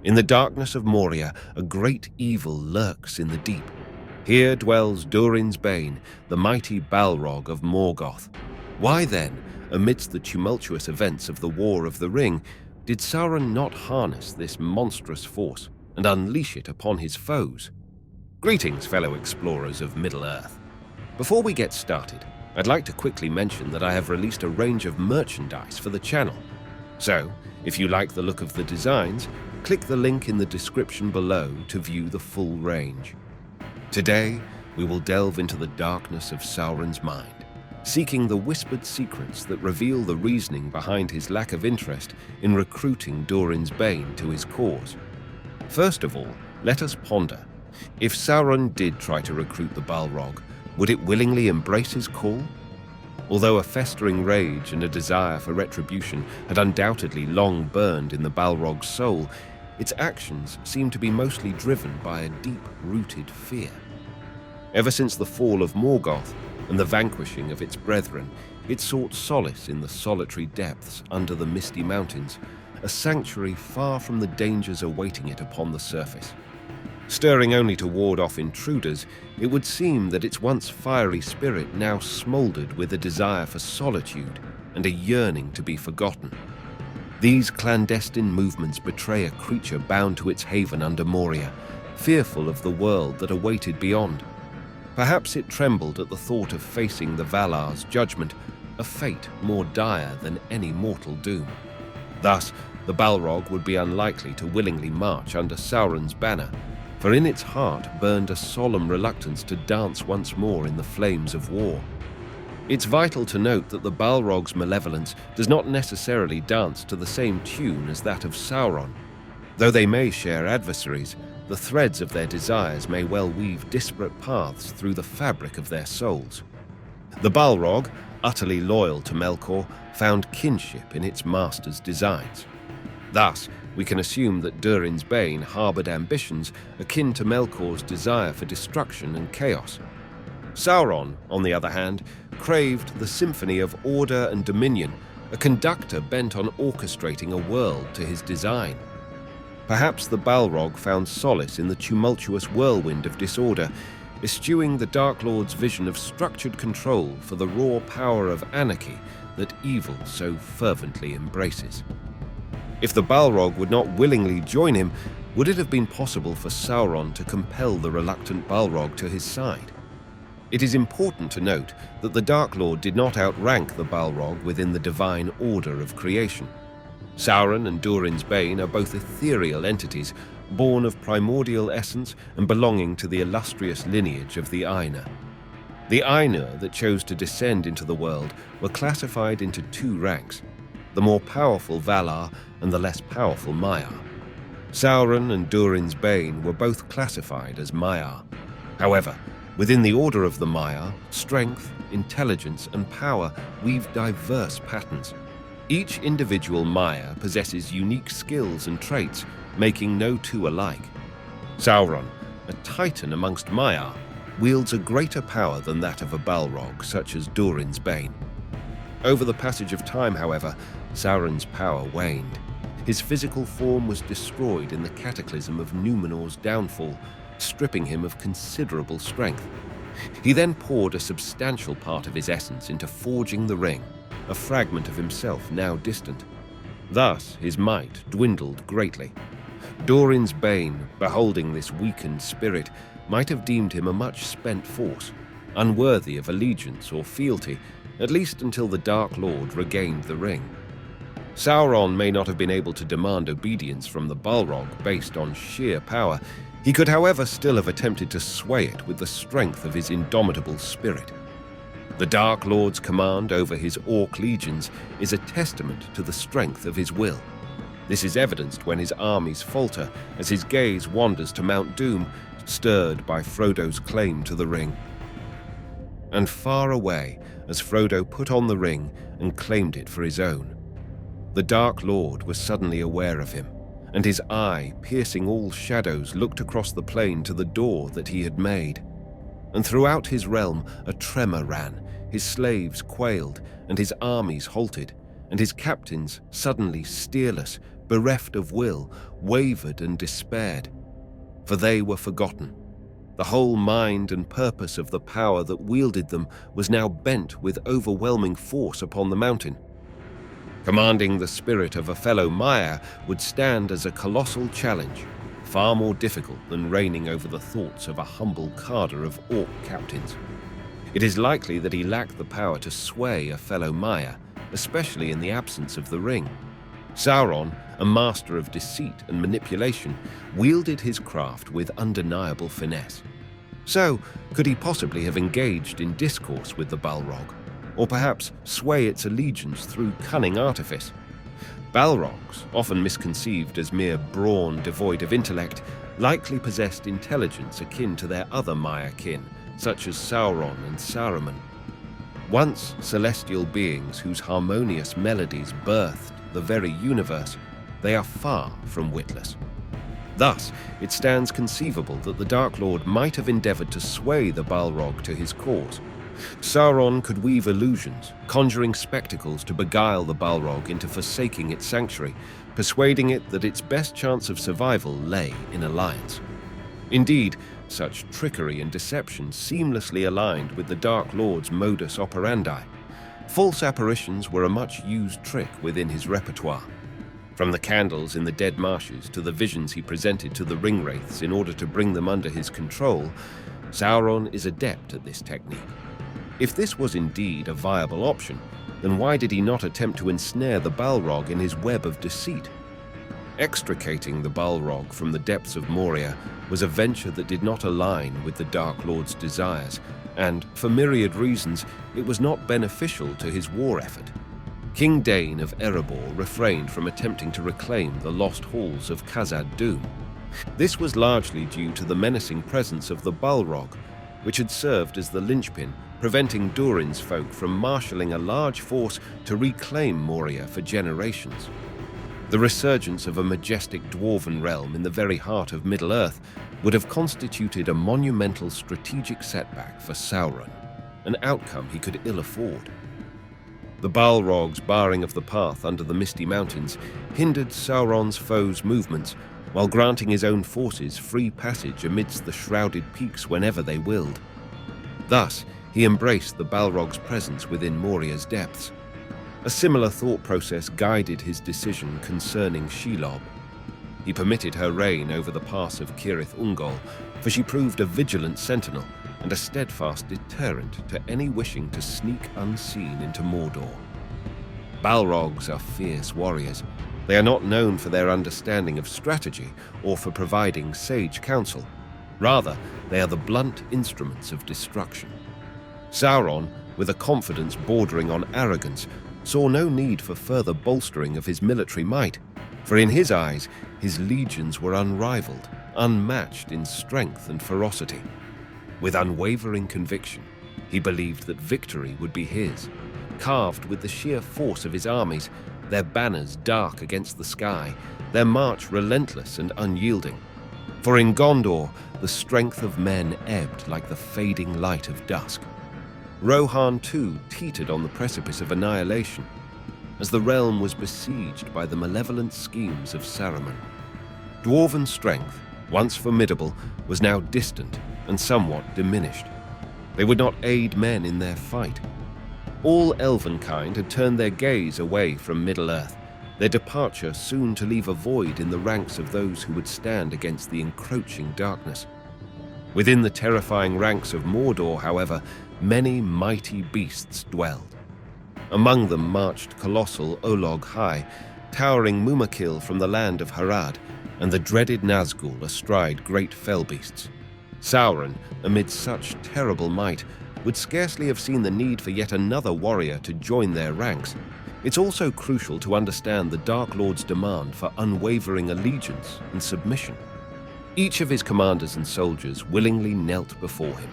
In the darkness of Moria, a great evil lurks in the deep. Here dwells Durin's Bane, the mighty Balrog of Morgoth. Why then, amidst the tumultuous events of the War of the Ring, did Sauron not harness this monstrous force and unleash it upon his foes? Greetings, fellow explorers of Middle-earth. Before we get started, I'd like to quickly mention that I have released a range of merchandise for the channel. So, if you like the look of the designs, click the link in the description below to view the full range. Today, we will delve into the darkness of Sauron's mind, seeking the whispered secrets that reveal the reasoning behind his lack of interest in recruiting Durin's Bane to his cause. First of all, let us ponder. If Sauron did try to recruit the Balrog, would it willingly embrace his call? Although a festering rage and a desire for retribution had undoubtedly long burned in the Balrog's soul, its actions seemed to be mostly driven by a deep-rooted fear. Ever since the fall of Morgoth and the vanquishing of its brethren, it sought solace in the solitary depths under the misty mountains, a sanctuary far from the dangers awaiting it upon the surface. Stirring only to ward off intruders, it would seem that its once fiery spirit now smouldered with a desire for solitude and a yearning to be forgotten. These clandestine movements betray a creature bound to its haven under Moria, fearful of the world that awaited beyond. Perhaps it trembled at the thought of facing the Valar's judgment, a fate more dire than any mortal doom. Thus, the Balrog would be unlikely to willingly march under Sauron's banner, for in its heart burned a solemn reluctance to dance once more in the flames of war. It's vital to note that the Balrog's malevolence does not necessarily dance to the same tune as that of Sauron. Though they may share adversaries, the threads of their desires may well weave disparate paths through the fabric of their souls. The Balrog, utterly loyal to Melkor, found kinship in its master's designs. Thus, we can assume that Durin's Bane harbored ambitions akin to Melkor's desire for destruction and chaos. Sauron, on the other hand, craved the symphony of order and dominion, a conductor bent on orchestrating a world to his design. Perhaps the Balrog found solace in the tumultuous whirlwind of disorder, eschewing the Dark Lord's vision of structured control for the raw power of anarchy that evil so fervently embraces. If the Balrog would not willingly join him, would it have been possible for Sauron to compel the reluctant Balrog to his side? It is important to note that the Dark Lord did not outrank the Balrog within the divine order of creation. Sauron and Durin's Bane are both ethereal entities, born of primordial essence and belonging to the illustrious lineage of the Ainur. The Ainur that chose to descend into the world were classified into two ranks: the more powerful Valar and the less powerful Maiar. Sauron and Durin's Bane were both classified as Maiar. However, within the order of the Maiar, strength, intelligence, and power weave diverse patterns. Each individual Maiar possesses unique skills and traits, making no two alike. Sauron, a titan amongst Maiar, wields a greater power than that of a Balrog such as Durin's Bane. Over the passage of time, however, Sauron's power waned. His physical form was destroyed in the cataclysm of Númenor's downfall, stripping him of considerable strength. He then poured a substantial part of his essence into forging the ring, a fragment of himself now distant. Thus, his might dwindled greatly. Durin's Bane, beholding this weakened spirit, might have deemed him a much spent force, unworthy of allegiance or fealty, at least until the Dark Lord regained the ring. Sauron may not have been able to demand obedience from the Balrog based on sheer power. He could, however, still have attempted to sway it with the strength of his indomitable spirit. The Dark Lord's command over his orc legions is a testament to the strength of his will. This is evidenced when his armies falter as his gaze wanders to Mount Doom, stirred by Frodo's claim to the ring. And far away, as Frodo put on the ring and claimed it for his own, the Dark Lord was suddenly aware of him, and his eye, piercing all shadows, looked across the plain to the door that he had made. And throughout his realm a tremor ran, his slaves quailed, and his armies halted, and his captains, suddenly steerless, bereft of will, wavered and despaired. For they were forgotten. The whole mind and purpose of the power that wielded them was now bent with overwhelming force upon the mountain. Commanding the spirit of a fellow Maya would stand as a colossal challenge, far more difficult than reigning over the thoughts of a humble cadre of orc captains. It is likely that he lacked the power to sway a fellow Maya, especially in the absence of the ring. Sauron, a master of deceit and manipulation, wielded his craft with undeniable finesse. So, could he possibly have engaged in discourse with the Balrog, or perhaps sway its allegiance through cunning artifice? Balrogs, often misconceived as mere brawn devoid of intellect, likely possessed intelligence akin to their other Maya kin, such as Sauron and Saruman. Once celestial beings whose harmonious melodies birthed the very universe, they are far from witless. Thus, it stands conceivable that the Dark Lord might have endeavored to sway the Balrog to his cause. Sauron could weave illusions, conjuring spectacles to beguile the Balrog into forsaking its sanctuary, persuading it that its best chance of survival lay in alliance. Indeed, such trickery and deception seamlessly aligned with the Dark Lord's modus operandi. False apparitions were a much-used trick within his repertoire. From the candles in the dead marshes to the visions he presented to the ringwraiths in order to bring them under his control, Sauron is adept at this technique. If this was indeed a viable option, then why did he not attempt to ensnare the Balrog in his web of deceit? Extricating the Balrog from the depths of Moria was a venture that did not align with the Dark Lord's desires, and, for myriad reasons, it was not beneficial to his war effort. King Dain of Erebor refrained from attempting to reclaim the lost halls of Khazad-dum. This was largely due to the menacing presence of the Balrog, which had served as the linchpin, preventing Durin's folk from marshalling a large force to reclaim Moria for generations. The resurgence of a majestic dwarven realm in the very heart of Middle-earth would have constituted a monumental strategic setback for Sauron, an outcome he could ill afford. The Balrog's barring of the path under the misty mountains hindered Sauron's foes' movements, while granting his own forces free passage amidst the shrouded peaks whenever they willed. Thus, he embraced the Balrog's presence within Moria's depths. A similar thought process guided his decision concerning Shelob. He permitted her reign over the pass of Cirith Ungol, for she proved a vigilant sentinel and a steadfast deterrent to any wishing to sneak unseen into Mordor. Balrogs are fierce warriors. They are not known for their understanding of strategy or for providing sage counsel. Rather, they are the blunt instruments of destruction. Sauron, with a confidence bordering on arrogance, saw no need for further bolstering of his military might, for in his eyes, his legions were unrivaled, unmatched in strength and ferocity. With unwavering conviction, he believed that victory would be his, carved with the sheer force of his armies, their banners dark against the sky, their march relentless and unyielding. For in Gondor, the strength of men ebbed like the fading light of dusk. Rohan too teetered on the precipice of annihilation, as the realm was besieged by the malevolent schemes of Saruman. Dwarven strength, once formidable, was now distant and somewhat diminished. They would not aid men in their fight. All elvenkind had turned their gaze away from Middle-earth, their departure soon to leave a void in the ranks of those who would stand against the encroaching darkness. Within the terrifying ranks of Mordor, however, many mighty beasts dwelled. Among them marched colossal Olog Hai, towering Mumakil from the land of Harad, and the dreaded Nazgul astride great fell beasts. Sauron, amid such terrible might, would scarcely have seen the need for yet another warrior to join their ranks. It's also crucial to understand the Dark Lord's demand for unwavering allegiance and submission. Each of his commanders and soldiers willingly knelt before him.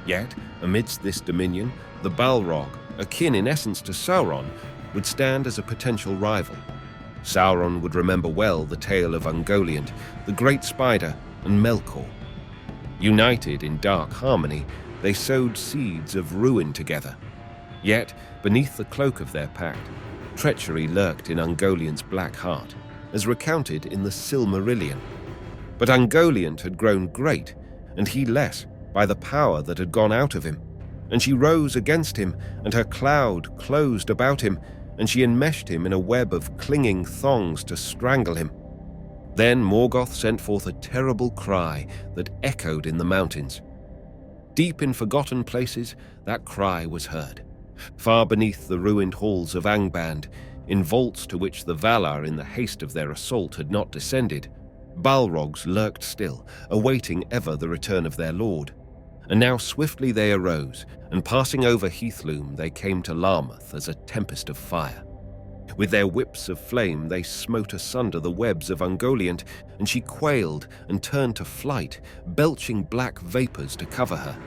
Yet, amidst this dominion, the Balrog, akin in essence to Sauron, would stand as a potential rival. Sauron would remember well the tale of Ungoliant, the Great Spider, and Melkor. United in dark harmony, they sowed seeds of ruin together. Yet, beneath the cloak of their pact, treachery lurked in Ungoliant's black heart, as recounted in the Silmarillion. But Ungoliant had grown great, and he less, by the power that had gone out of him. And she rose against him, and her cloud closed about him, and she enmeshed him in a web of clinging thongs to strangle him. Then Morgoth sent forth a terrible cry that echoed in the mountains. Deep in forgotten places, that cry was heard. Far beneath the ruined halls of Angband, in vaults to which the Valar in the haste of their assault had not descended, Balrogs lurked still, awaiting ever the return of their lord. And now swiftly they arose, and passing over Heathloom they came to Larmouth as a tempest of fire. With their whips of flame they smote asunder the webs of Ungoliant, and she quailed and turned to flight, belching black vapours to cover her.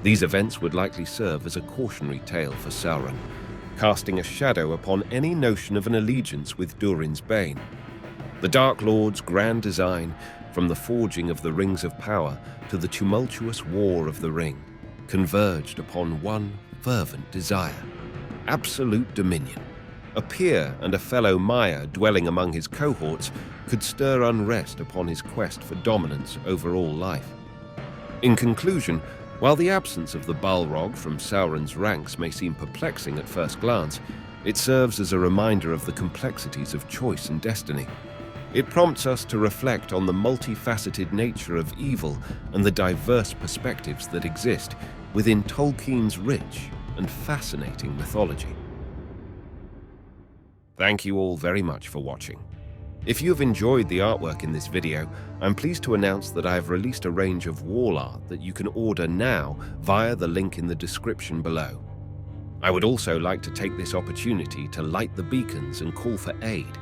These events would likely serve as a cautionary tale for Sauron, casting a shadow upon any notion of an allegiance with Durin's Bane. The Dark Lord's grand design, from the forging of the Rings of Power to the tumultuous War of the Ring, converged upon one fervent desire: absolute dominion. A peer and a fellow Maya dwelling among his cohorts could stir unrest upon his quest for dominance over all life. In conclusion, while the absence of the Balrog from Sauron's ranks may seem perplexing at first glance, it serves as a reminder of the complexities of choice and destiny. It prompts us to reflect on the multifaceted nature of evil and the diverse perspectives that exist within Tolkien's rich and fascinating mythology. Thank you all very much for watching. If you have enjoyed the artwork in this video, I'm pleased to announce that I have released a range of wall art that you can order now via the link in the description below. I would also like to take this opportunity to light the beacons and call for aid.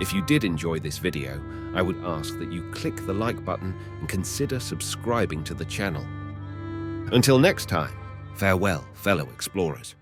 If you did enjoy this video, I would ask that you click the like button and consider subscribing to the channel. Until next time, farewell, fellow explorers.